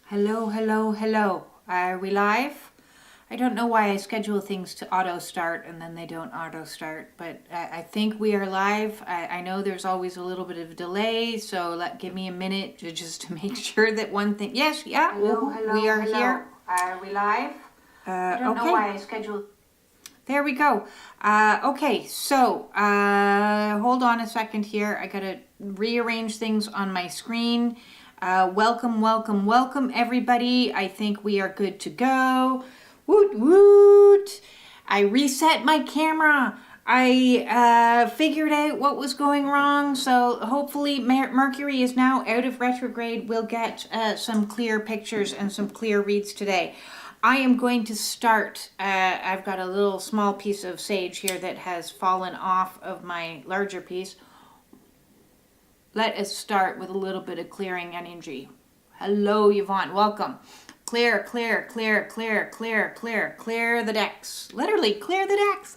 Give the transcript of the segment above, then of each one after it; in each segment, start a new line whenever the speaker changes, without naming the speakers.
Hello, hello, hello. Are we live? I don't know why I schedule things to auto start and then they don't auto start, but I think we are live. I know there's always a little bit of delay, so give me a minute to make sure that one thing. Yes, yeah.
Hello, hello,
we are
hello.
here.
Are we live? I don't know why I scheduled.
There we go. Okay, so hold on a second here. I gotta rearrange things on my screen. Welcome, welcome, welcome, everybody. I think we are good to go. Woot, woot. I reset my camera. I figured out what was going wrong. So hopefully Mercury is now out of retrograde. We'll get some clear pictures and some clear reads today. I am going to start. I've got a little small piece of sage here that has fallen off of my larger piece. Let us start with a little bit of clearing energy. Hello, Yvonne. Welcome. Clear, clear, clear, clear, clear, clear, clear the decks. Literally, clear the decks.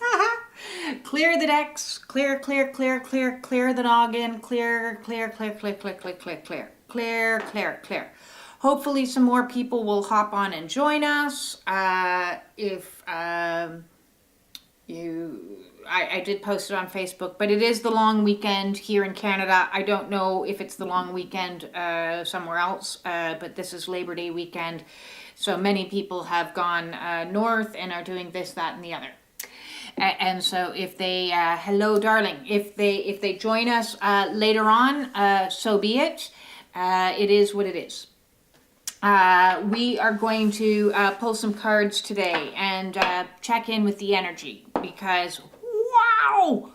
Clear the decks. Clear, clear, clear, clear, clear the noggin. Clear, clear, clear, clear, clear, clear, clear, clear, clear, clear, clear. Hopefully some more people will hop on and join us. I did post it on Facebook, but it is the long weekend here in Canada. I don't know if it's the long weekend somewhere else, but this is Labor Day weekend. So many people have gone north and are doing this, that, and the other. And so if they, hello darling, if they join us later on, so be it. It is what it is. We are going to pull some cards today and check in with the energy because, wow!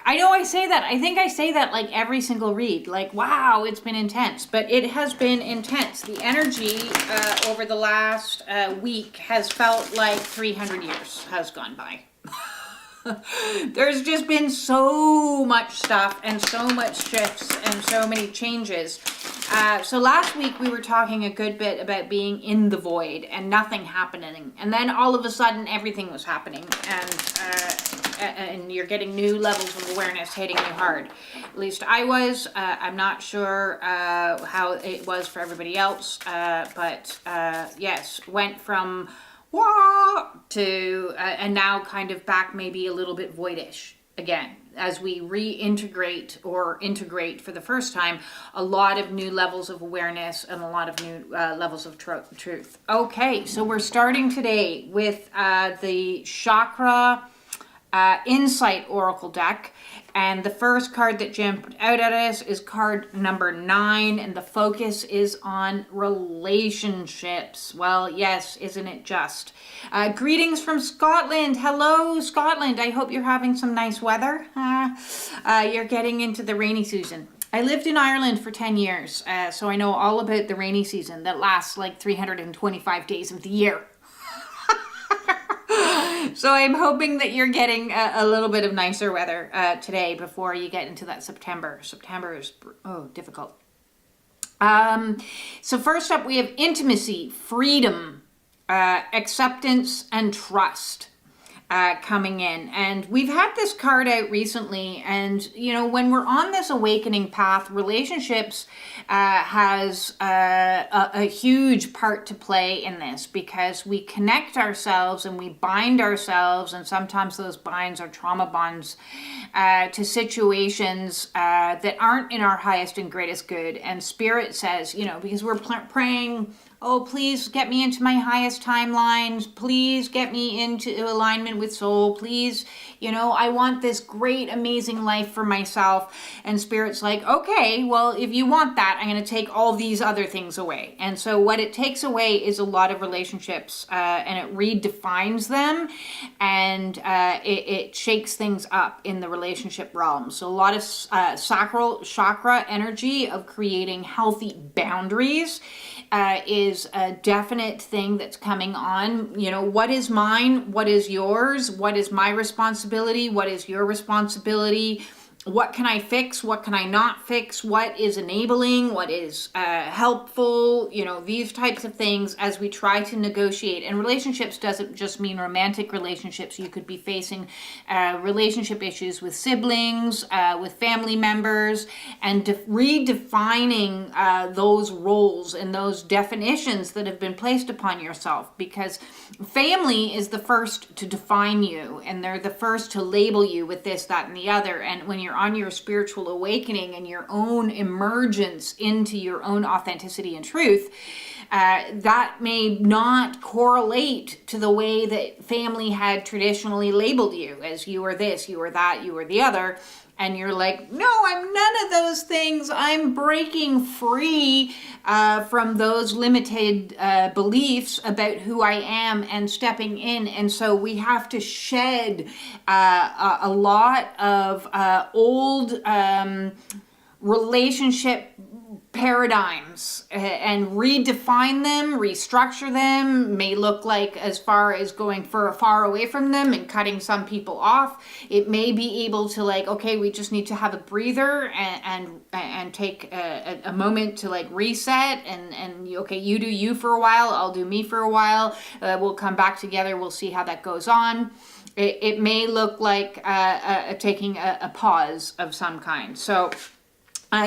I know I say that. I think I say that like every single read. Like, wow, it's been intense. But it has been intense. The energy over the last week has felt like 300 years has gone by. There's just been so much stuff and so much shifts and so many changes. So last week we were talking a good bit about being in the void and nothing happening. And then all of a sudden everything was happening and you're getting new levels of awareness hitting you hard. At least I was. I'm not sure how it was for everybody else. But yes, went from to and now kind of back maybe a little bit voidish again as we reintegrate or integrate for the first time a lot of new levels of awareness and a lot of new levels of truth. Okay, so we're starting today with the Chakra Insight Oracle deck. And the first card that jumped out at us is card number 9, and the focus is on relationships. Well, yes, isn't it just? Greetings from Scotland. Hello, Scotland. I hope you're having some nice weather. You're getting into the rainy season. I lived in Ireland for 10 years, so I know all about the rainy season that lasts like 325 days of the year. So I'm hoping that you're getting a little bit of nicer weather today before you get into that September. September is, difficult. So first up, we have intimacy, freedom, acceptance, and trust coming in. And we've had this card out recently. And, you know, when we're on this awakening path, relationships has a huge part to play in this because we connect ourselves and we bind ourselves. And sometimes those binds are trauma bonds to situations that aren't in our highest and greatest good. And Spirit says, you know, because we're praying, oh, please get me into my highest timelines. Please get me into alignment with soul. Please, you know, I want this great, amazing life for myself. And Spirit's like, okay, well, if you want that, I'm going to take all these other things away. And so what it takes away is a lot of relationships and it redefines them and it shakes things up in the relationship realm. So a lot of sacral chakra energy of creating healthy boundaries is a definite thing that's coming on. You know, what is mine? What is yours? What is my responsibility? What is your responsibility? what can I fix? What can I not fix? What is enabling? What is helpful? You know, these types of things as we try to negotiate. And relationships doesn't just mean romantic relationships. You could be facing relationship issues with siblings, with family members, and redefining those roles and those definitions that have been placed upon yourself. Because family is the first to define you, and they're the first to label you with this, that, and the other. And when you're on your spiritual awakening and your own emergence into your own authenticity and truth, that may not correlate to the way that family had traditionally labeled you as you are this, you are that, you are the other. And you're like, no, I'm none of those things. I'm breaking free from those limited beliefs about who I am and stepping in. And so we have to shed a lot of old relationship paradigms and redefine them, restructure them. May look like as far as going far away from them and cutting some people off. It may be able to like, okay, we just need to have a breather and take a moment to like reset and okay, you do you for a while, I'll do me for a while. We'll come back together. We'll see how that goes on. It may look like taking a pause of some kind. So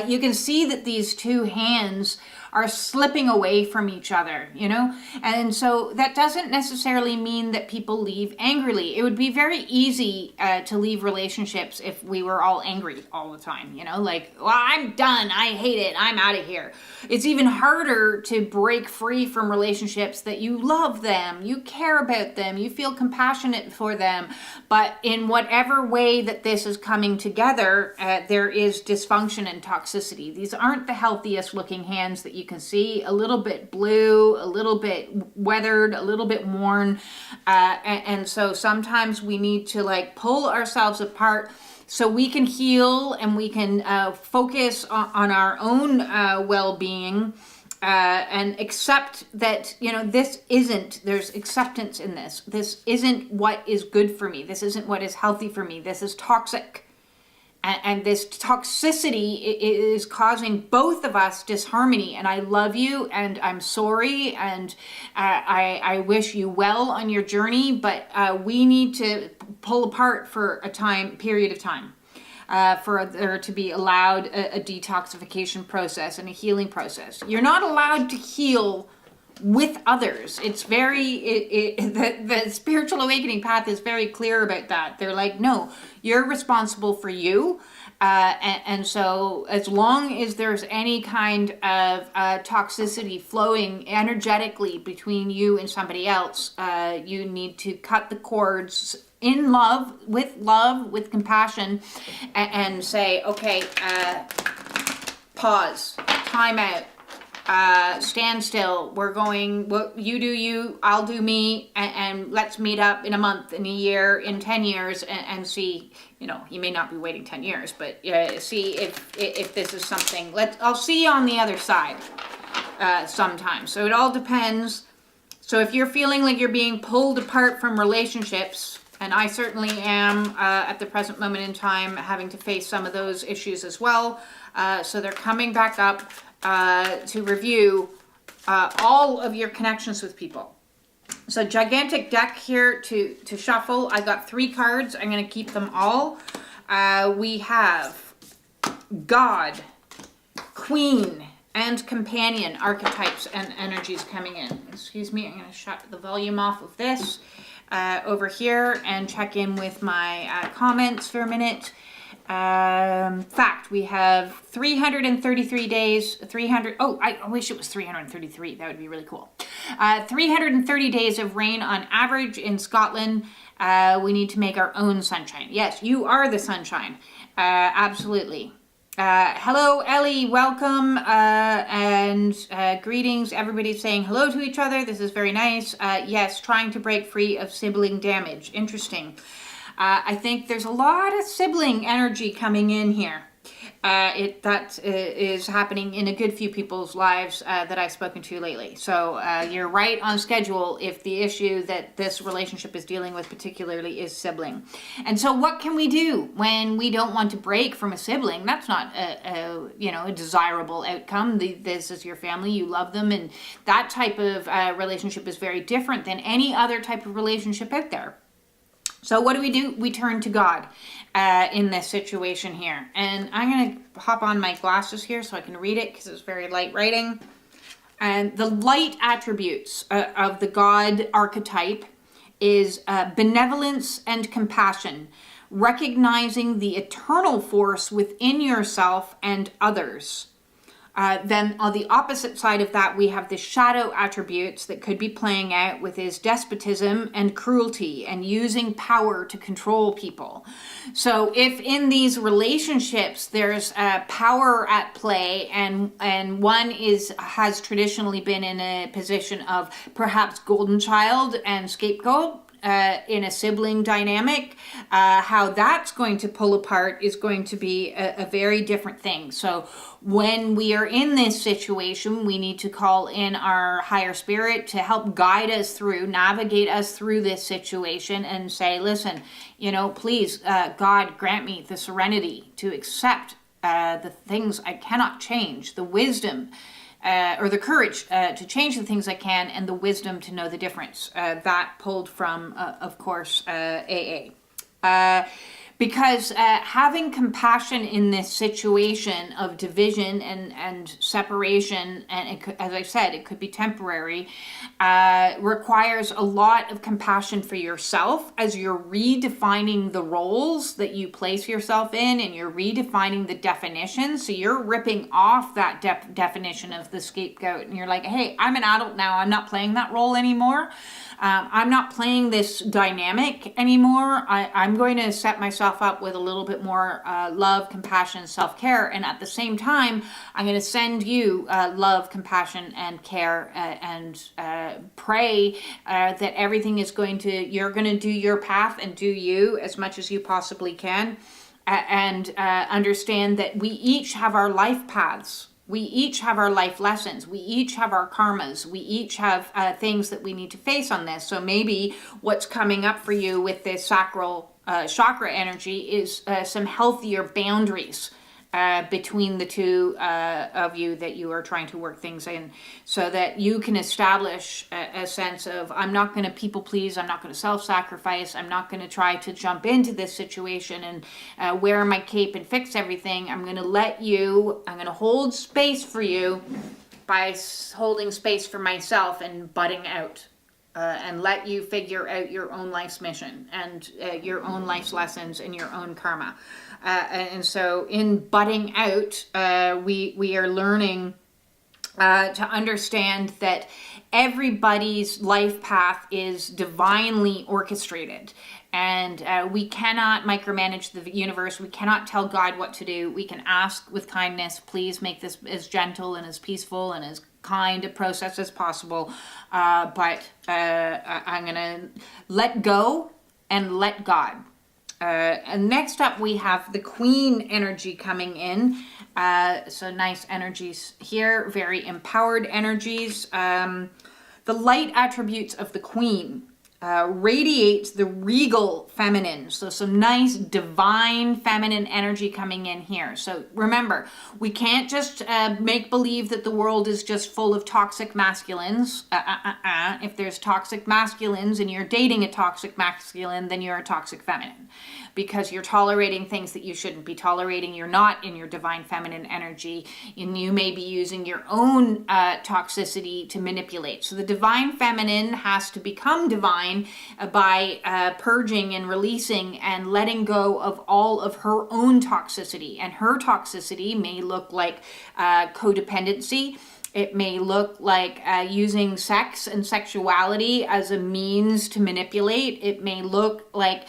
you can see that these two hands are slipping away from each other, you know? And so that doesn't necessarily mean that people leave angrily. It would be very easy to leave relationships if we were all angry all the time, you know? Like, well, I'm done. I hate it. I'm out of here. It's even harder to break free from relationships that you love them, you care about them, you feel compassionate for them. But in whatever way that this is coming together, there is dysfunction and toxicity. These aren't the healthiest looking hands that you can see. A little bit blue, a little bit weathered, a little bit worn. And so sometimes we need to like pull ourselves apart so we can heal and we can focus on our own well-being and accept that, you know, there's acceptance in this. This isn't what is good for me. This isn't what is healthy for me. This is toxic. And this toxicity is causing both of us disharmony. And I love you and I'm sorry. And I wish you well on your journey. But we need to pull apart for a period of time. For there to be allowed a detoxification process and a healing process. You're not allowed to heal with others. It's the spiritual awakening path is very clear about that. They're like, no, you're responsible for you. And so as long as there's any kind of toxicity flowing energetically between you and somebody else, you need to cut the cords in love, with compassion, and say, okay, pause, time out. Stand still. We're going, you do you, I'll do me, and let's meet up in a month, in a year, in 10 years, and see, you know, you may not be waiting 10 years, but see if this is something, I'll see you on the other side sometimes. So it all depends. So if you're feeling like you're being pulled apart from relationships, and I certainly am at the present moment in time having to face some of those issues as well, so they're coming back up to review all of your connections with people. So gigantic deck here to shuffle. I got 3 cards. I'm going to keep them all. We have God, Queen, and Companion archetypes and energies coming in. Excuse me, I'm going to shut the volume off of this over here and check in with my comments for a minute. Fact, we have 333 days, I wish it was 333, that would be really cool. 330 days of rain on average in Scotland. We need to make our own sunshine. Yes, you are the sunshine. Absolutely. Hello, Ellie, welcome, and greetings. Everybody's saying hello to each other. This is very nice. Yes, trying to break free of sibling damage. Interesting. I think there's a lot of sibling energy coming in here. That is happening in a good few people's lives that I've spoken to lately. So you're right on schedule if the issue that this relationship is dealing with particularly is sibling. And so what can we do when we don't want to break from a sibling? That's not a desirable outcome. This is your family, you love them, and that type of relationship is very different than any other type of relationship out there. So what do? We turn to God in this situation here. And I'm going to hop on my glasses here so I can read it because it's very light writing. And the light attributes of the God archetype is benevolence and compassion, recognizing the eternal force within yourself and others. Then on the opposite side of that, we have the shadow attributes that could be playing out with his despotism and cruelty and using power to control people. So if in these relationships there's power at play and one has traditionally been in a position of perhaps golden child and scapegoat, in a sibling dynamic, how that's going to pull apart is going to be a very different thing. So when we are in this situation, we need to call in our higher spirit to help guide us through, navigate us through this situation and say, listen, please, God, grant me the serenity to accept the things I cannot change, the wisdom or the courage to change the things I can, and the wisdom to know the difference. That pulled from, of course, AA. Because having compassion in this situation of division and separation, and as I said, it could be temporary, requires a lot of compassion for yourself as you're redefining the roles that you place yourself in, and you're redefining the definition. So you're ripping off that definition of the scapegoat, and you're like, hey, I'm an adult now. I'm not playing that role anymore. I'm not playing this dynamic anymore. I'm going to set myself up with a little bit more love, compassion, self-care. And at the same time, I'm going to send you love, compassion, and care and pray that everything is you're going to do your path and do you as much as you possibly can. And understand that we each have our life paths. We each have our life lessons. We each have our karmas. We each have things that we need to face on this. So maybe what's coming up for you with this sacral chakra energy is some healthier boundaries between the two of you that you are trying to work things in, so that you can establish a sense of, I'm not going to people please, I'm not going to self-sacrifice, I'm not going to try to jump into this situation and wear my cape and fix everything. I'm going to hold space for you by holding space for myself and butting out. And let you figure out your own life's mission and your own life's lessons and your own karma. And so in butting out, we are learning to understand that everybody's life path is divinely orchestrated. And we cannot micromanage the universe. We cannot tell God what to do. We can ask with kindness, please make this as gentle and as peaceful and as kind a process as possible. But I'm going to let go and let God. And next up, we have the Queen energy coming in. So nice energies here, very empowered energies. The light attributes of the Queen radiates the regal feminine. So some nice divine feminine energy coming in here. So remember, we can't just make believe that the world is just full of toxic masculines. If there's toxic masculines and you're dating a toxic masculine, then you're a toxic feminine, because you're tolerating things that you shouldn't be tolerating. You're not in your divine feminine energy, and you may be using your own toxicity to manipulate. So the divine feminine has to become divine by purging and releasing and letting go of all of her own toxicity. And her toxicity may look like codependency. It may look like using sex and sexuality as a means to manipulate. It may look like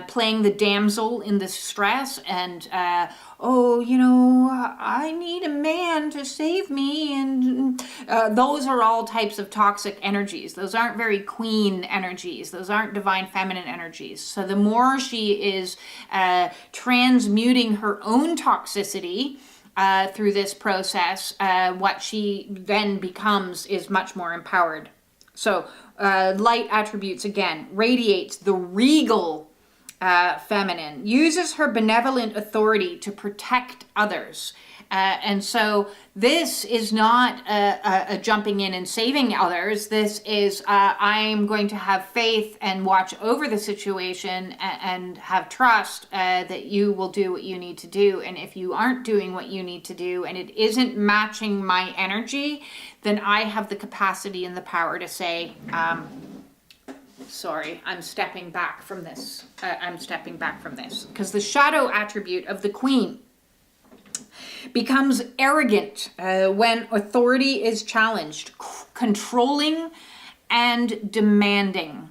playing the damsel in distress and, I need a man to save me. And those are all types of toxic energies. Those aren't very queen energies. Those aren't divine feminine energies. So the more she is transmuting her own toxicity, through this process, what she then becomes is much more empowered. So light attributes, again, radiates the regal feminine, uses her benevolent authority to protect others. And so this is not a jumping in and saving others. This is I'm going to have faith and watch over the situation and have trust that you will do what you need to do. And if you aren't doing what you need to do and it isn't matching my energy, then I have the capacity and the power to say, sorry, I'm stepping back from this. Because the shadow attribute of the queen becomes arrogant when authority is challenged, controlling and demanding.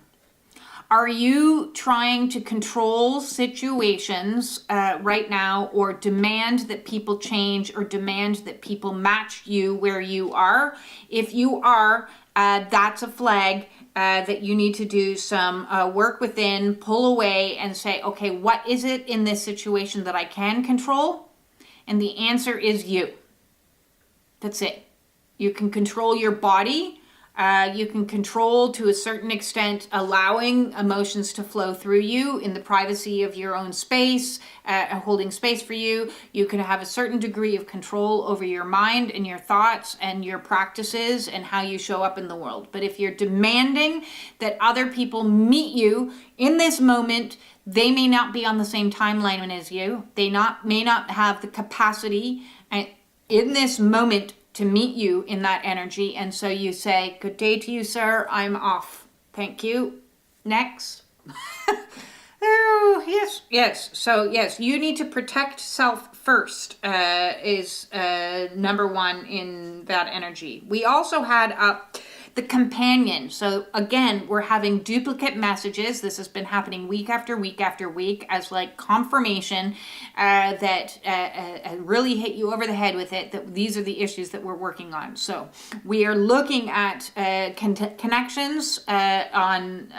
Are you trying to control situations right now, or demand that people change, or demand that people match you where you are? If you are, that's a flag that you need to do some work within, pull away and say, okay, what is it in this situation that I can control? And the answer is you. That's it. You can control your body. You can control, to a certain extent, allowing emotions to flow through you in the privacy of your own space, holding space for you. You can have a certain degree of control over your mind and your thoughts and your practices and how you show up in the world. But if you're demanding that other people meet you in this moment, they may not be on the same timeline as you. They may not have the capacity in this moment to meet you in that energy. And so you say, good day to you, sir. I'm off. Thank you. Next. Oh, yes. So yes, you need to protect self first is number one in that energy. We also had the companion. So again, we're having duplicate messages. This has been happening week after week after week as like confirmation that really hit you over the head with it, that these are the issues that we're working on. So we are looking at connections on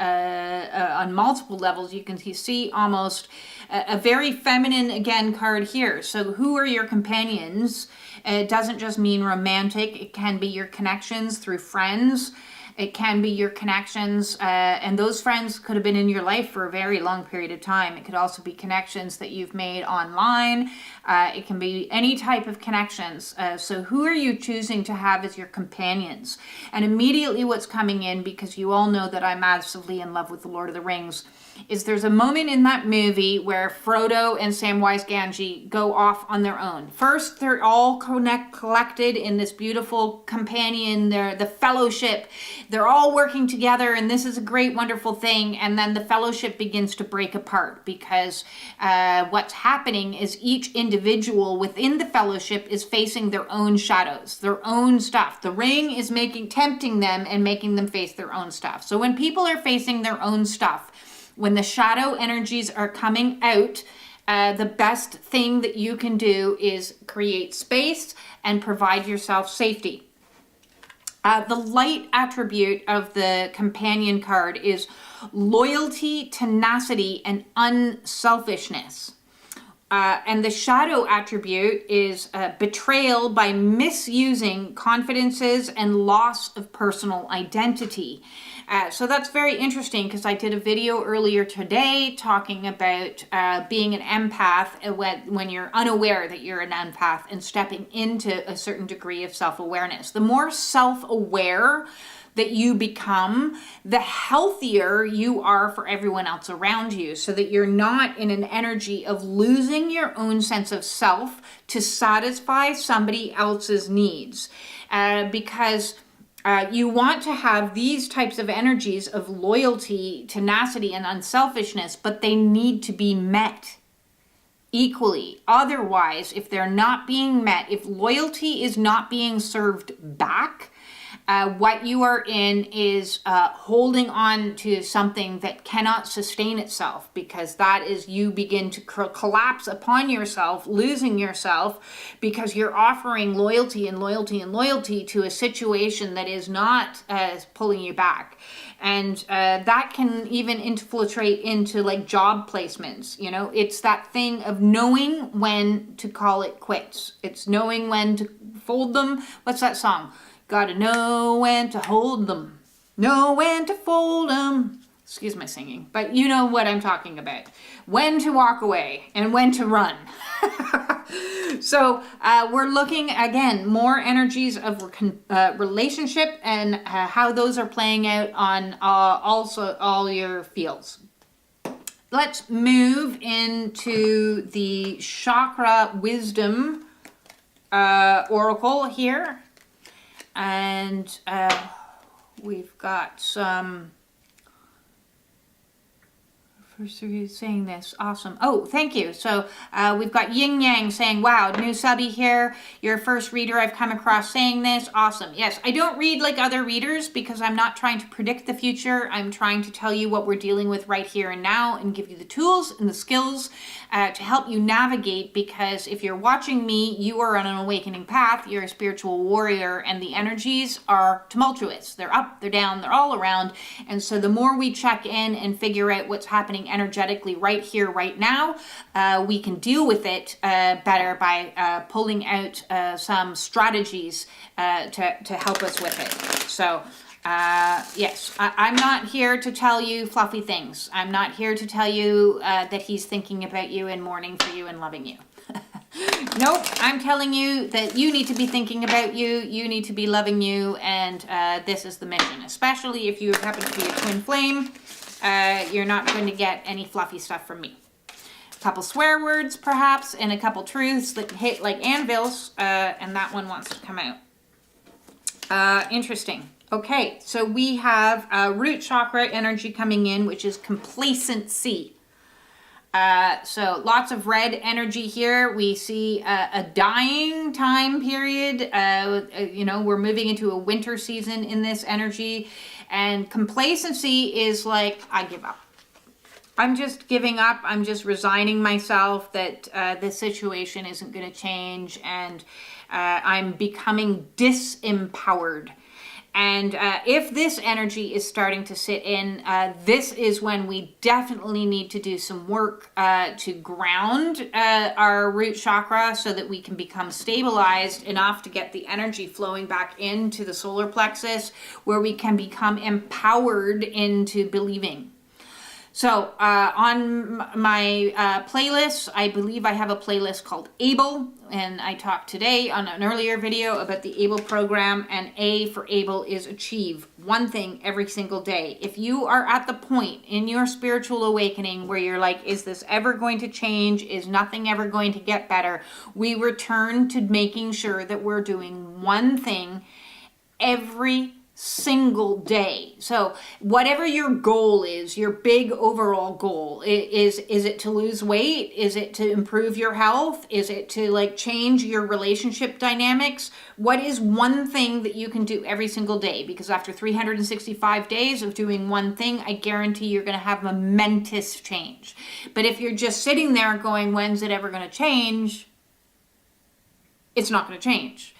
multiple levels. You can see almost a very feminine, again, card here. So who are your companions? It doesn't just mean romantic. It can be your connections through friends. It can be your connections, and those friends could have been in your life for a very long period of time. It could also be connections that you've made online. It can be any type of connections. So who are you choosing to have as your companions? And immediately what's coming in, because you all know that I'm massively in love with The Lord of the Rings, is there's a moment in that movie where Frodo and Samwise Gamgee go off on their own. First, they're all collected in this beautiful companion, the fellowship. They're all working together, and this is a great, wonderful thing. And then the fellowship begins to break apart because what's happening is each individual within the fellowship is facing their own shadows, their own stuff. The ring is tempting them and making them face their own stuff. So when people are facing their own stuff, when the shadow energies are coming out, the best thing that you can do is create space and provide yourself safety. The light attribute of the companion card is loyalty, tenacity, and unselfishness. And the shadow attribute is betrayal by misusing confidences and loss of personal identity. So that's very interesting because I did a video earlier today talking about being an empath when you're unaware that you're an empath and stepping into a certain degree of self-awareness. The more self-aware that you become, the healthier you are for everyone else around you, so that you're not in an energy of losing your own sense of self to satisfy somebody else's needs. Because you want to have these types of energies of loyalty, tenacity, and unselfishness, but they need to be met. equally. Otherwise, if they're not being met, if loyalty is not being served back, what you are in is holding on to something that cannot sustain itself, because that is you begin to collapse upon yourself, losing yourself, because you're offering loyalty and loyalty and loyalty to a situation that is not pulling you back. And that can even infiltrate into like job placements. You know, it's that thing of knowing when to call it quits. It's knowing when to fold them. What's that song? Gotta know when to hold them, know when to fold them. Excuse my singing, but you know what I'm talking about. When to walk away and when to run. So we're looking, again, more energies of relationship and how those are playing out on also all your fields. Let's move into the Chakra Wisdom Oracle here. And we've got some, first saying this, awesome. Oh, thank you. So we've got Yin Yang saying, wow, new subby here. You're first reader I've come across saying this. Awesome. Yes, I don't read like other readers because I'm not trying to predict the future. I'm trying to tell you what we're dealing with right here and now and give you the tools and the skills to help you navigate, because if you're watching me, you are on an awakening path. You're a spiritual warrior, and the energies are tumultuous. They're up, they're down, they're all around. And so the more we check in and figure out what's happening energetically right here, right now, we can deal with it better by pulling out some strategies to help us with it. So yes, I'm not here to tell you fluffy things. I'm not here to tell you that he's thinking about you and mourning for you and loving you. Nope, I'm telling you that you need to be thinking about you, you need to be loving you, and this is the mission. Especially if you happen to be a twin flame, you're not going to get any fluffy stuff from me. A couple swear words, perhaps, and a couple truths that hit like anvils, and that one wants to come out. Interesting. Okay, so we have root chakra energy coming in, which is complacency. So lots of red energy here. We see a dying time period. You know, we're moving into a winter season in this energy. And complacency is like, I give up. I'm just giving up. I'm just resigning myself that this situation isn't going to change. And I'm becoming disempowered. And if this energy is starting to sit in, this is when we definitely need to do some work to ground our root chakra so that we can become stabilized enough to get the energy flowing back into the solar plexus, where we can become empowered into believing. So on my playlist, I believe I have a playlist called ABLE, and I talked today on an earlier video about the ABLE program, and A for ABLE is achieve one thing every single day. If you are at the point in your spiritual awakening where you're like, is this ever going to change? Is nothing ever going to get better? We return to making sure that we're doing one thing every single day. So whatever your goal is, your big overall goal, is it to lose weight? Is it to improve your health? Is it to like change your relationship dynamics? What is one thing that you can do every single day? Because after 365 days of doing one thing, I guarantee you're going to have momentous change. But if you're just sitting there going, when's it ever going to change? It's not going to change.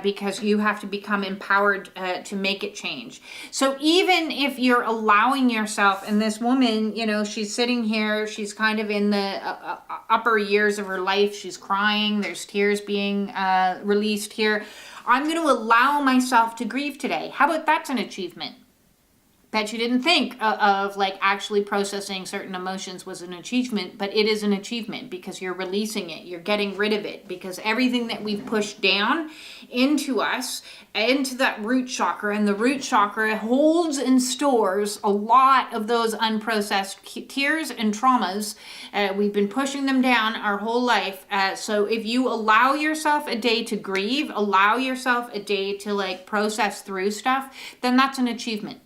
Because you have to become empowered to make it change. So even if you're allowing yourself, and this woman, you know, she's sitting here, she's kind of in the upper years of her life, she's crying, there's tears being released here. I'm going to allow myself to grieve today. How about that's an achievement? Bet you didn't think of like actually processing certain emotions was an achievement, but it is an achievement because you're releasing it, you're getting rid of it, because everything that we've pushed down into us, into that root chakra, and the root chakra holds and stores a lot of those unprocessed tears and traumas. We've been pushing them down our whole life. So if you allow yourself a day to grieve, allow yourself a day to like process through stuff, then that's an achievement.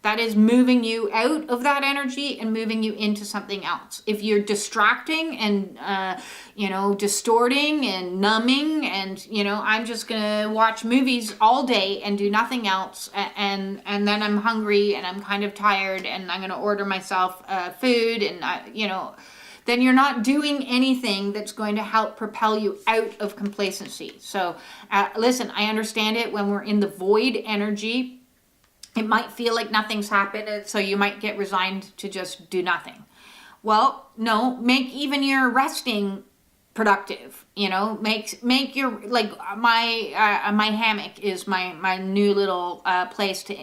That is moving you out of that energy and moving you into something else. If you're distracting and, distorting and numbing and, I'm just going to watch movies all day and do nothing else. And then I'm hungry and I'm kind of tired and I'm going to order myself food and, then you're not doing anything that's going to help propel you out of complacency. So listen, I understand it when we're in the void energy. It might feel like nothing's happened, and so you might get resigned to just do nothing. Well, no, make even your resting productive. Make your, like, my hammock is my new little place to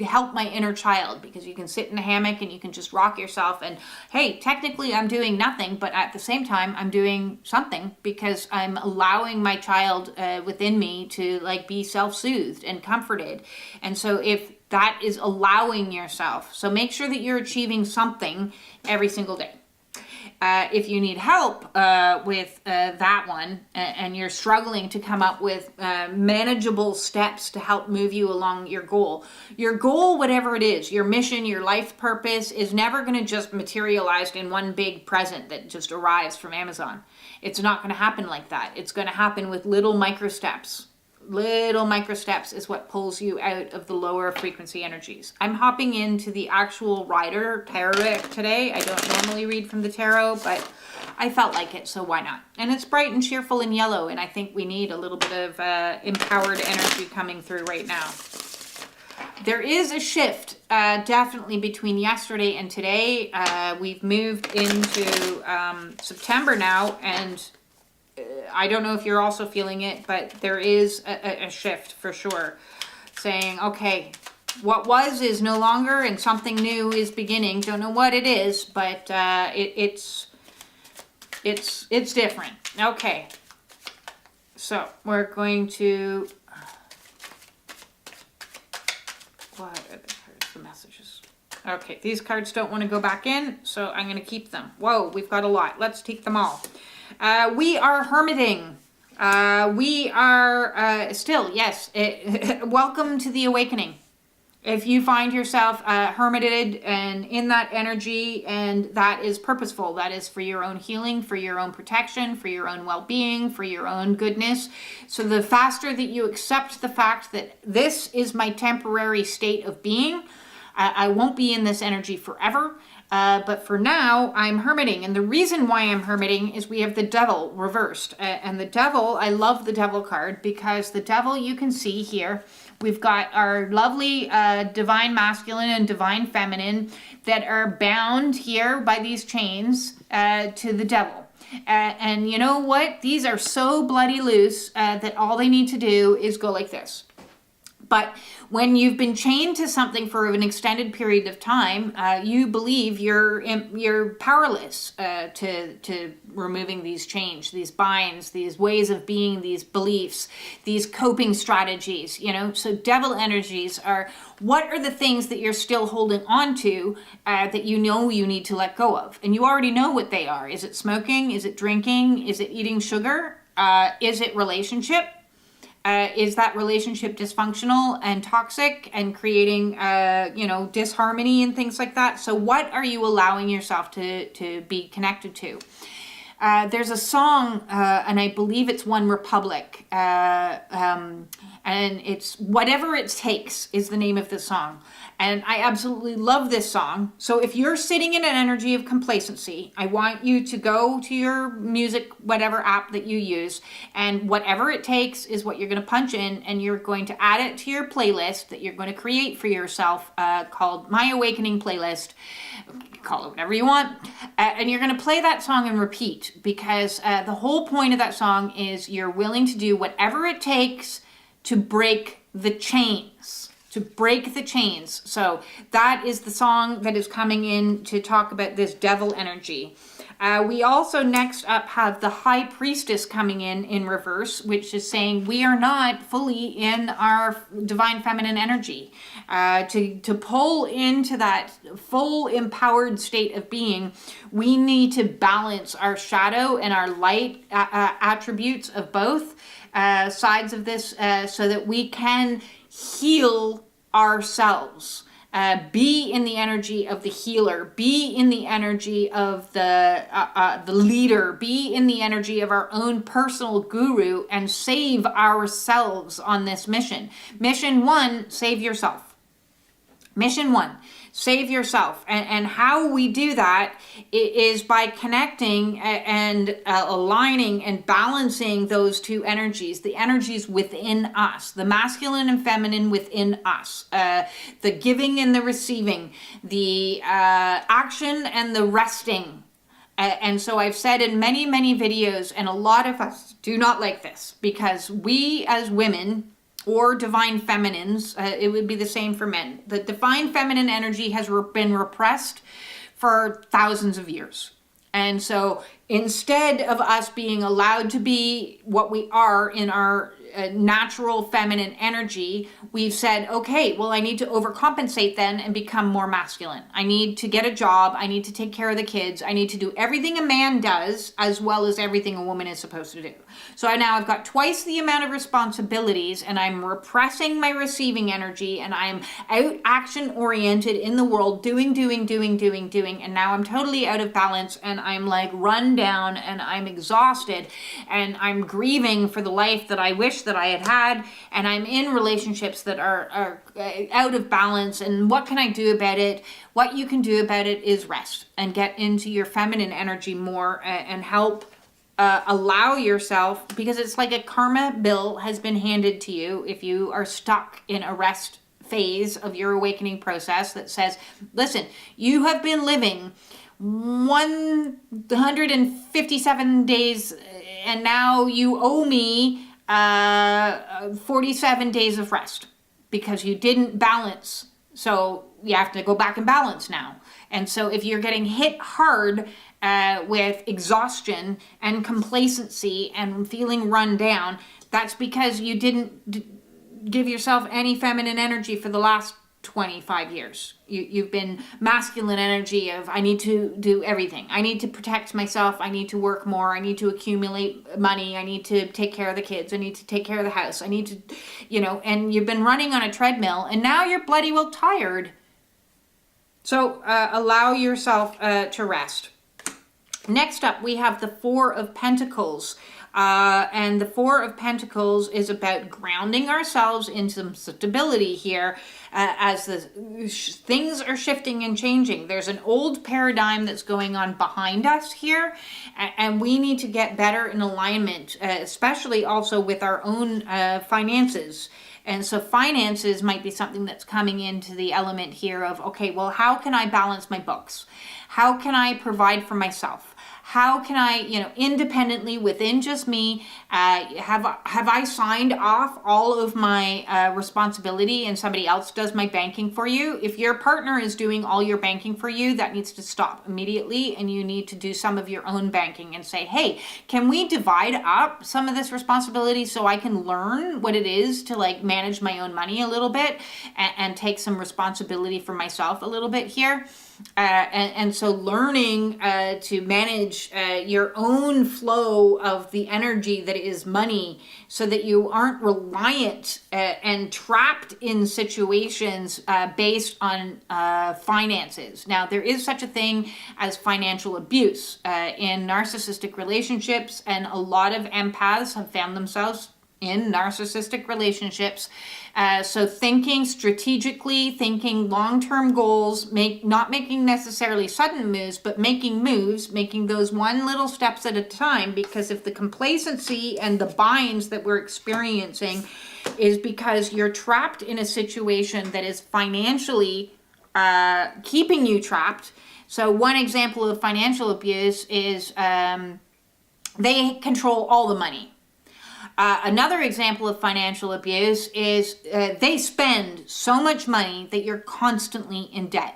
help my inner child, because you can sit in a hammock and you can just rock yourself and, hey, technically I'm doing nothing, but at the same time I'm doing something, because I'm allowing my child within me to, like, be self-soothed and comforted. And so if that is allowing yourself, so make sure that you're achieving something every single day. If you need help with that one, and you're struggling to come up with manageable steps to help move you along your goal, whatever it is, your mission, your life purpose, is never going to just materialize in one big present that just arrives from Amazon. It's not going to happen like that. It's going to happen with little micro steps. Little micro steps is what pulls you out of the lower frequency energies. I'm hopping into the actual Rider Tarot deck today. I don't normally read from the tarot, but I felt like it, so why not? And it's bright and cheerful and yellow, and I think we need a little bit of empowered energy coming through right now. There is a shift definitely between yesterday and today. We've moved into September now, and I don't know if you're also feeling it, but there is a shift for sure, saying, okay, what was is no longer and something new is beginning. Don't know what it is, but it's different. Okay, so we're going to, what are the messages? Okay, these cards don't want to go back in, so I'm going to keep them. Whoa, we've got a lot. Let's take them all. We are hermiting. We are still, yes, welcome to the awakening. If you find yourself hermited and in that energy, and that is purposeful, that is for your own healing, for your own protection, for your own well-being, for your own goodness. So the faster that you accept the fact that this is my temporary state of being, I won't be in this energy forever. But for now, I'm hermiting. And the reason why I'm hermiting is we have the Devil reversed. And the Devil, I love the Devil card, because the Devil, you can see here, we've got our lovely divine masculine and divine feminine that are bound here by these chains to the Devil. And you know what? These are so bloody loose that all they need to do is go like this. But when you've been chained to something for an extended period of time, you believe you're powerless to removing these chains, these binds, these ways of being, these beliefs, these coping strategies, So Devil energies are, what are the things that you're still holding on to that you know you need to let go of? And you already know what they are. Is it smoking? Is it drinking? Is it eating sugar? Is it relationship? Is that relationship dysfunctional and toxic and creating, disharmony and things like that? So what are you allowing yourself to be connected to? There's a song, and I believe it's One Republic, and it's Whatever It Takes is the name of the song. And I absolutely love this song. So if you're sitting in an energy of complacency, I want you to go to your music, whatever app that you use, and Whatever It Takes is what you're going to punch in, and you're going to add it to your playlist that you're going to create for yourself called My Awakening Playlist. Call it whatever you want. And you're going to play that song and repeat, because the whole point of that song is you're willing to do whatever it takes to break the chains. To break the chains. So that is the song that is coming in to talk about this Devil energy. We also next up have the High Priestess coming in reverse, which is saying we are not fully in our divine feminine energy. To pull into that full empowered state of being, we need to balance our shadow and our light attributes of both sides of this so that we can heal ourselves. Be in the energy of the healer. Be in the energy of the leader. Be in the energy of our own personal guru and save ourselves on this mission. Mission 1, save yourself. Mission 1, save yourself. And how we do that is by connecting and aligning and balancing those two energies, the energies within us, the masculine and feminine within us, the giving and the receiving, the action and the resting. And so I've said in many, many videos, and a lot of us do not like this, because we as women, or divine feminines, it would be the same for men. The divine feminine energy has been repressed for thousands of years. And so instead of us being allowed to be what we are in our natural feminine energy, we've said, okay, well, I need to overcompensate then and become more masculine. I need to get a job. I need to take care of the kids. I need to do everything a man does as well as everything a woman is supposed to do. So now I've got twice the amount of responsibilities, and I'm repressing my receiving energy, and I'm out action oriented in the world, doing. And now I'm totally out of balance, and I'm like run down, and I'm exhausted, and I'm grieving for the life that I wish that I had, and I'm in relationships that are out of balance. And what can I do about it? What you can do about it is rest and get into your feminine energy more, and help allow yourself, because it's like a karma bill has been handed to you if you are stuck in a rest phase of your awakening process that says, listen, you have been living 157 days, and now you owe me 47 days of rest because you didn't balance. So you have to go back and balance now. And so if you're getting hit hard with exhaustion and complacency and feeling run down, that's because you didn't give yourself any feminine energy for the last 25 years. You've been masculine energy of, I need to do everything. I need to protect myself. I need to work more. I need to accumulate money. I need to take care of the kids. I need to take care of the house. I need to, and you've been running on a treadmill, and now you're bloody well tired. So allow yourself to rest. Next up, we have the Four of Pentacles. And the Four of Pentacles is about grounding ourselves in some stability here as things are shifting and changing. There's an old paradigm that's going on behind us here, and we need to get better in alignment, especially also with our own finances. And so finances might be something that's coming into the element here of, okay, well, how can I balance my books? How can I provide for myself? How can I, independently within just me, have I signed off all of my responsibility and somebody else does my banking for you? If your partner is doing all your banking for you, that needs to stop immediately, and you need to do some of your own banking and say, hey, can we divide up some of this responsibility so I can learn what it is to manage my own money a little bit and take some responsibility for myself a little bit here? And so learning to manage your own flow of the energy that is money, so that you aren't reliant and trapped in situations based on finances. Now, there is such a thing as financial abuse in narcissistic relationships, and a lot of empaths have found themselves in narcissistic relationships. So thinking strategically, thinking long-term goals, not making necessarily sudden moves, but making moves, making those one little steps at a time, because if the complacency and the binds that we're experiencing is because you're trapped in a situation that is financially keeping you trapped. So one example of financial abuse is they control all the money. Another example of financial abuse is they spend so much money that you're constantly in debt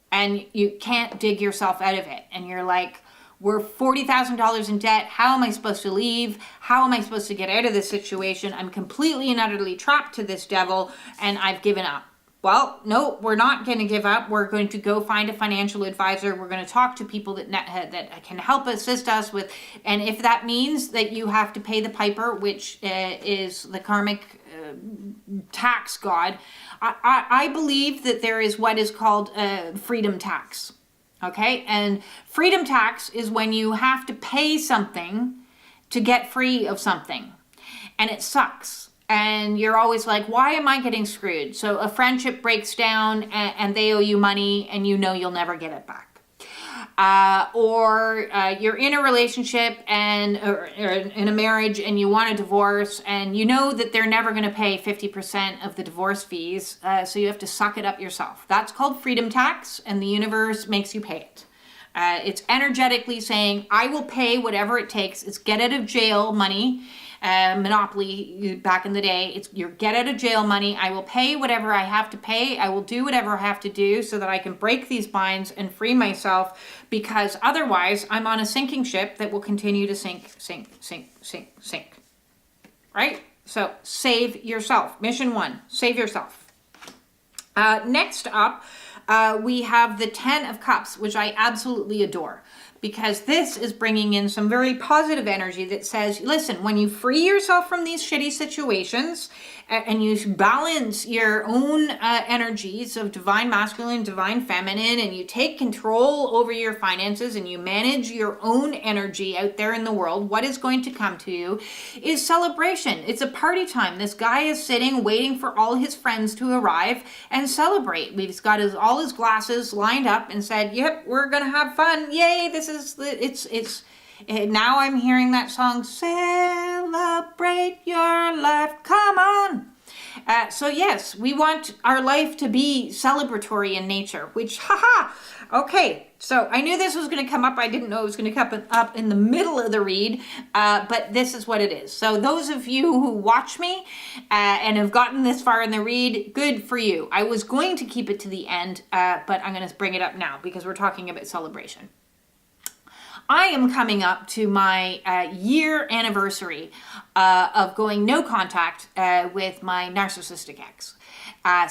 and you can't dig yourself out of it. And you're like, we're $40,000 in debt. How am I supposed to leave? How am I supposed to get out of this situation? I'm completely and utterly trapped to this devil, and I've given up. Well, no, we're not going to give up. We're going to go find a financial advisor. We're going to talk to people that can help assist us with, and if that means that you have to pay the piper, which is the karmic tax god, I believe that there is what is called freedom tax. Okay, and freedom tax is when you have to pay something to get free of something, and it sucks. And you're always like, why am I getting screwed? So a friendship breaks down and they owe you money and you know you'll never get it back. Or you're in a relationship or in a marriage and you want a divorce and you know that they're never going to pay 50% of the divorce fees. So you have to suck it up yourself. That's called freedom tax, and the universe makes you pay it. It's energetically saying, I will pay whatever it takes. It's get out of jail money. Monopoly back in the day, it's your get out of jail money. I will pay whatever I have to pay. I will do whatever I have to do so that I can break these binds and free myself, because otherwise I'm on a sinking ship that will continue to sink. Right? So save yourself. Mission 1, save yourself. Next up, we have the 10 of Cups, which I absolutely adore, because this is bringing in some very positive energy that says, listen, when you free yourself from these shitty situations and you balance your own energies of divine masculine, divine feminine, and you take control over your finances and you manage your own energy out there in the world, what is going to come to you is celebration. It's a party time. This guy is sitting waiting for all his friends to arrive and celebrate. We've got all his glasses lined up and said, yep, we're going to have fun. Yay, now I'm hearing that song, celebrate your life, come on. So yes, we want our life to be celebratory in nature, which, okay, so I knew this was going to come up. I didn't know it was going to come up in the middle of the read, but this is what it is. So those of you who watch me and have gotten this far in the read, good for you. I was going to keep it to the end, but I'm going to bring it up now because we're talking about celebration. I am coming up to my year anniversary of going no contact with my narcissistic ex,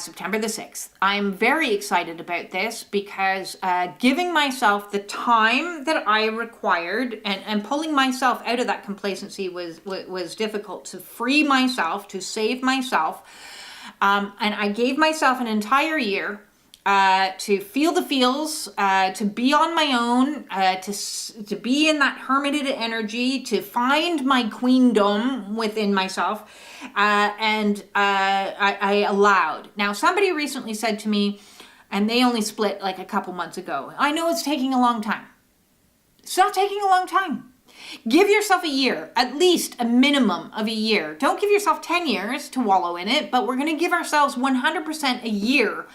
September the 6th. I'm very excited about this because giving myself the time that I required and pulling myself out of that complacency was difficult, to free myself, to save myself. And I gave myself an entire year to feel the feels, to be on my own, to be in that hermited energy, to find my queendom within myself, and I allowed. Now, somebody recently said to me, and they only split like a couple months ago, I know it's taking a long time. It's not taking a long time. Give yourself a year, at least a minimum of a year. Don't give yourself 10 years to wallow in it, but we're going to give ourselves 100% a year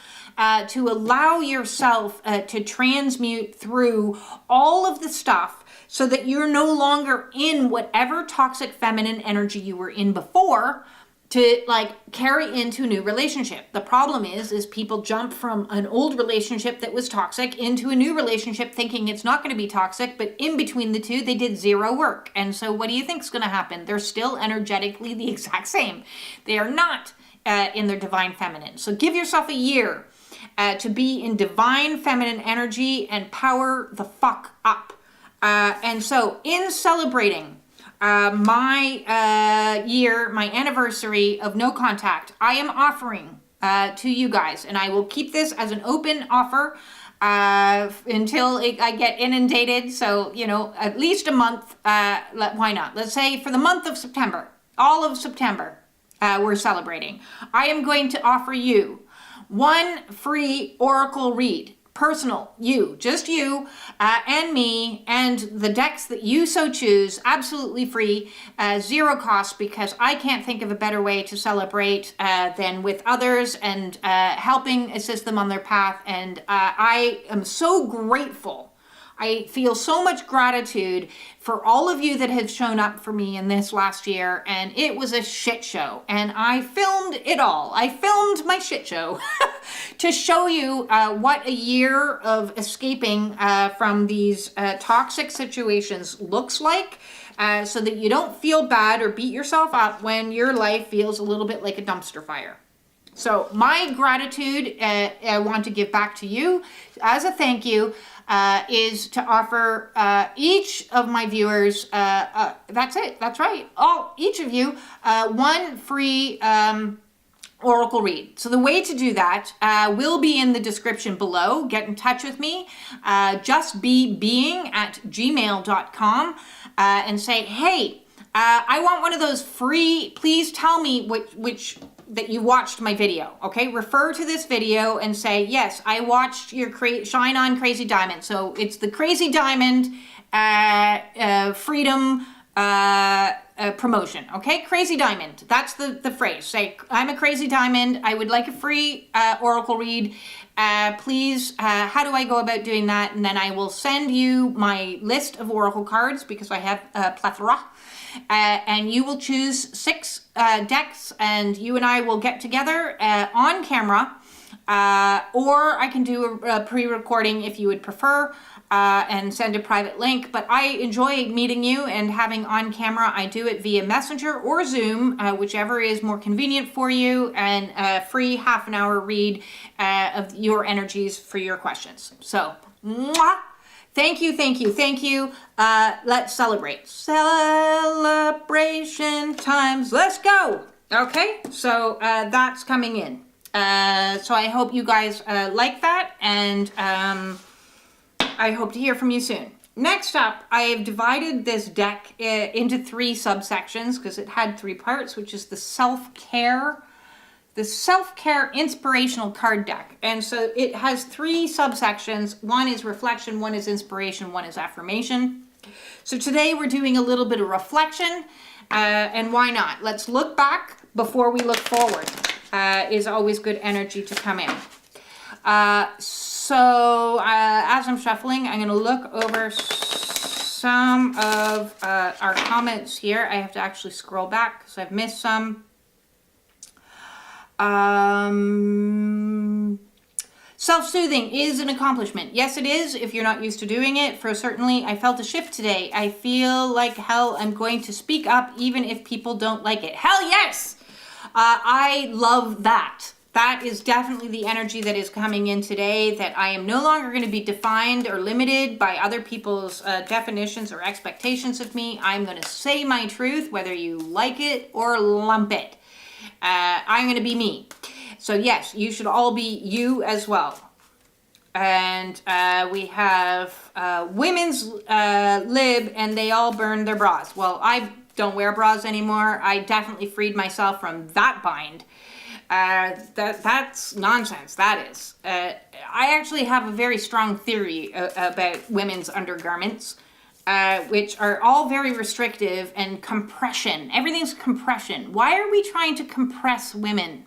to allow yourself to transmute through all of the stuff so that you're no longer in whatever toxic feminine energy you were in before, to carry into a new relationship. The problem is people jump from an old relationship that was toxic into a new relationship thinking it's not going to be toxic, but in between the two, they did zero work. And so what do you think is going to happen? They're still energetically the exact same. They are not in their divine feminine. So give yourself a year to be in divine feminine energy and power the fuck up. And so in celebrating my year, my anniversary of no contact, I am offering to you guys, and I will keep this as an open offer until I get inundated. So, at least a month. Why not? Let's say for the month of September, all of September, we're celebrating. I am going to offer you one free oracle read. Personal, just you and me and the decks that you so choose, absolutely free, zero cost, because I can't think of a better way to celebrate than with others and helping assist them on their path. And I am so grateful. I feel so much gratitude for all of you that have shown up for me in this last year, and it was a shit show, and I filmed it all. I filmed my shit show to show you what a year of escaping from these toxic situations looks like, so that you don't feel bad or beat yourself up when your life feels a little bit like a dumpster fire. So my gratitude I want to give back to you as a thank you is to offer each of my viewers, that's it, that's right, each of you, one free oracle read. So the way to do that will be in the description below. Get in touch with me, justbbeing@gmail.com, and say, hey, I want one of those free, please tell me which that you watched my video, okay? Refer to this video and say, yes, I watched your Shine On Crazy Diamond. So it's the Crazy Diamond Freedom promotion, okay? Crazy Diamond, that's the phrase. Say, I'm a Crazy Diamond, I would like a free oracle read. Please, how do I go about doing that? And then I will send you my list of oracle cards because I have a plethora. And you will choose 6 decks, and you and I will get together on camera, or I can do a pre-recording if you would prefer, and send a private link. But I enjoy meeting you and having on camera. I do it via Messenger or Zoom, whichever is more convenient for you, and a free half-an-hour read of your energies for your questions. So, mwah! Thank you, thank you, thank you. Let's celebrate. Celebration times. Let's go. Okay, so that's coming in. So I hope you guys like that, and I hope to hear from you soon. Next up, I have divided this deck into 3 subsections because it had 3 parts, which is the self-care inspirational card deck. And so it has 3 subsections. One is reflection, one is inspiration, one is affirmation. So today we're doing a little bit of reflection, and why not? Let's look back before we look forward. Is always good energy to come in. So as I'm shuffling, I'm going to look over some of our comments here. I have to actually scroll back because I've missed some. Self-soothing is an accomplishment. Yes, it is if you're not used to doing it. For certainly, I felt a shift today. I feel like hell I'm going to speak up even if people don't like it. Hell yes! I love that. That is definitely the energy that is coming in today, that I am no longer going to be defined or limited by other people's definitions or expectations of me. I'm going to say my truth, whether you like it or lump it. I'm going to be me. So yes, you should all be you as well. And we have women's lib, and they all burn their bras. Well, I don't wear bras anymore. I definitely freed myself from that bind. That's nonsense, that is. I actually have a very strong theory about women's undergarments, which are all very restrictive and compression. Everything's compression. Why are we trying to compress women?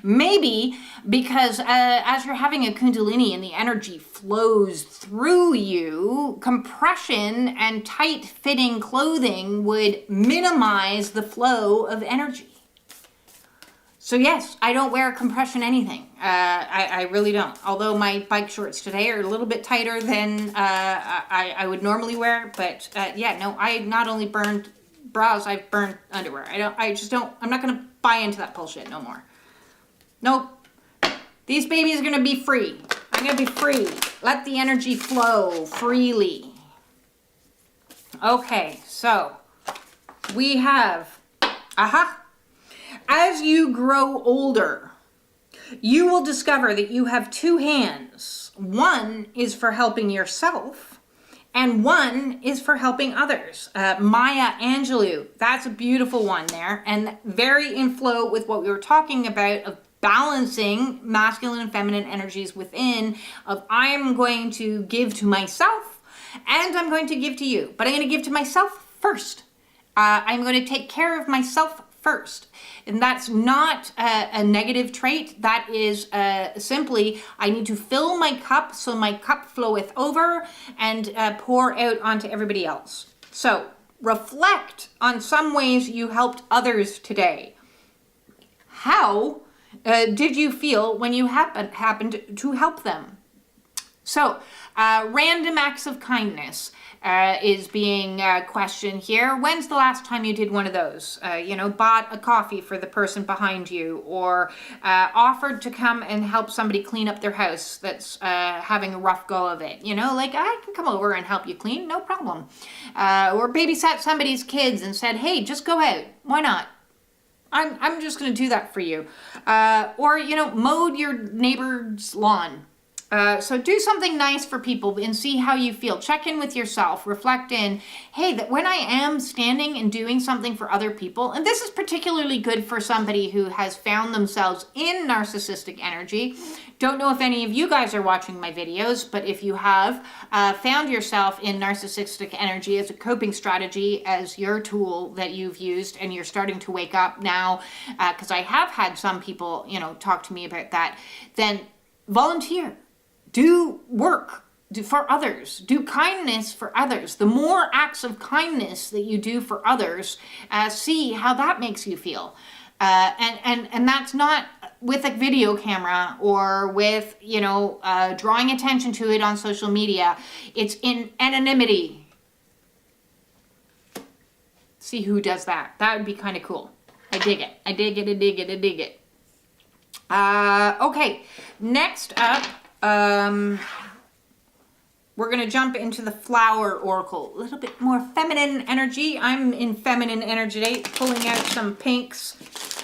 Maybe because as you're having a kundalini and the energy flows through you, compression and tight-fitting clothing would minimize the flow of energy. So yes, I don't wear compression anything. I really don't. Although my bike shorts today are a little bit tighter than I would normally wear. But yeah, no, I not only burned bras, I've burned underwear. I'm not going to buy into that bullshit no more. Nope. These babies are going to be free. I'm going to be free. Let the energy flow freely. Okay, so we have, as you grow older, you will discover that you have 2 hands. One is for helping yourself, and one is for helping others. Maya Angelou, that's a beautiful one there, and very in flow with what we were talking about of balancing masculine and feminine energies within, of I'm going to give to myself, and I'm going to give to you. But I'm going to give to myself first. I'm going to take care of myself first. And that's not a negative trait. That is simply, I need to fill my cup so my cup floweth over and pour out onto everybody else. So reflect on some ways you helped others today. How did you feel when you happened to help them? So, random acts of kindness is being questioned here. When's the last time you did one of those? Bought a coffee for the person behind you, or offered to come and help somebody clean up their house that's having a rough go of it. Like, I can come over and help you clean, no problem. Or babysat somebody's kids and said, hey, just go out. Why not? I'm just going to do that for you. Or mowed your neighbor's lawn. So do something nice for people and see how you feel. Check in with yourself. Reflect in, hey, that when I am standing and doing something for other people, and this is particularly good for somebody who has found themselves in narcissistic energy. Don't know if any of you guys are watching my videos, but if you have found yourself in narcissistic energy as a coping strategy, as your tool that you've used, and you're starting to wake up now, because I have had some people, talk to me about that, then volunteer. Do work for others. Do kindness for others. The more acts of kindness that you do for others, see how that makes you feel. And that's not with a video camera or with, drawing attention to it on social media. It's in anonymity. See who does that. That would be kind of cool. I dig it. I dig it. I dig it. I dig it. Okay. Next up, we're going to jump into the flower oracle. A little bit more feminine energy. I'm in feminine energy today, pulling out some pinks,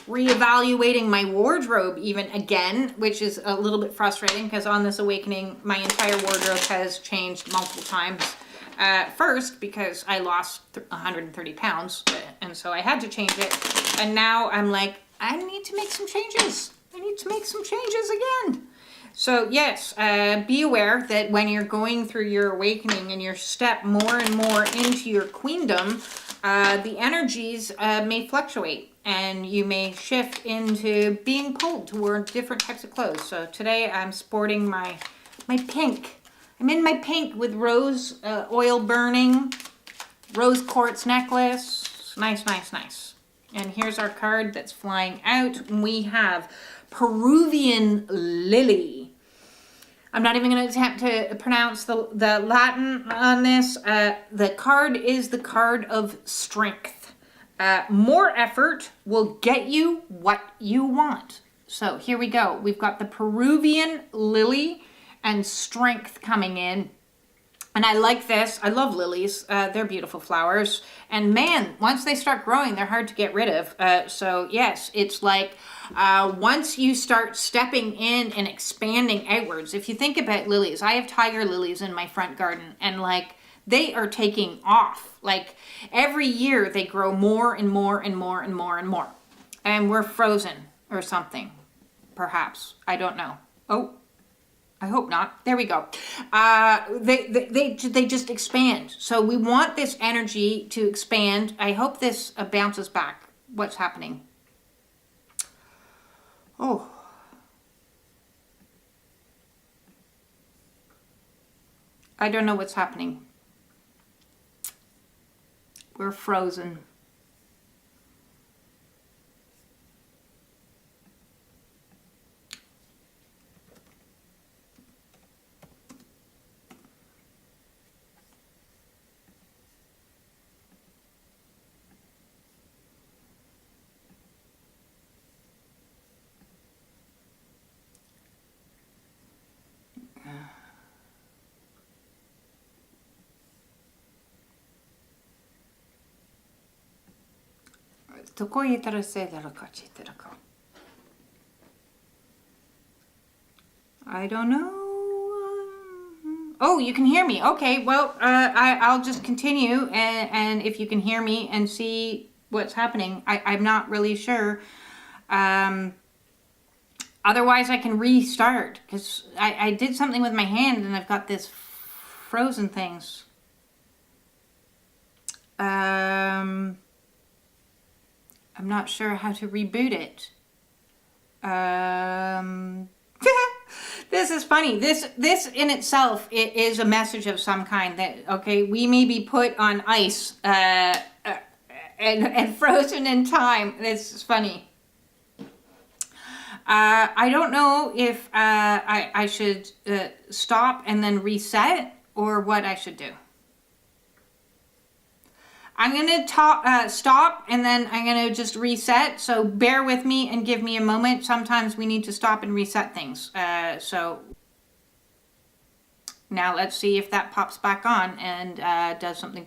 reevaluating my wardrobe even again, which is a little bit frustrating because on this awakening, my entire wardrobe has changed multiple times. First, because I lost 130 pounds, and so I had to change it. And now I'm like, I need to make some changes. I need to make some changes again. So yes, be aware that when you're going through your awakening and you step more and more into your queendom, the energies may fluctuate and you may shift into being pulled toward different types of clothes. So today I'm sporting my pink. I'm in my pink with rose oil burning, rose quartz necklace. Nice, nice, nice. And here's our card that's flying out. We have Peruvian lily. I'm not even going to attempt to pronounce the Latin on this. The card is the card of strength. More effort will get you what you want. So here we go. We've got the Peruvian lily and strength coming in. And I like this. I love lilies. They're beautiful flowers. And man, once they start growing, they're hard to get rid of. So yes, it's like once you start stepping in and expanding outwards. If you think about lilies, I have tiger lilies in my front garden, and like they are taking off. Like every year they grow more and more and more and more and more. And we're frozen or something, perhaps. I don't know. Oh. I hope not. There we go. They just expand. So we want this energy to expand. I hope this bounces back. What's happening? Oh. I don't know what's happening. We're frozen. I don't know. Oh, you can hear me. Okay, well, I'll just continue, and if you can hear me and see what's happening, I'm not really sure. Otherwise, I can restart, because I did something with my hand, and I've got this frozen things. I'm not sure how to reboot it. This is funny. This in itself is a message of some kind that, okay, we may be put on ice and frozen in time. This is funny. I don't know if I should stop and then reset or what I should do. I'm going to stop and then I'm going to just reset. So bear with me and give me a moment. Sometimes we need to stop and reset things. So now let's see if that pops back on and does something.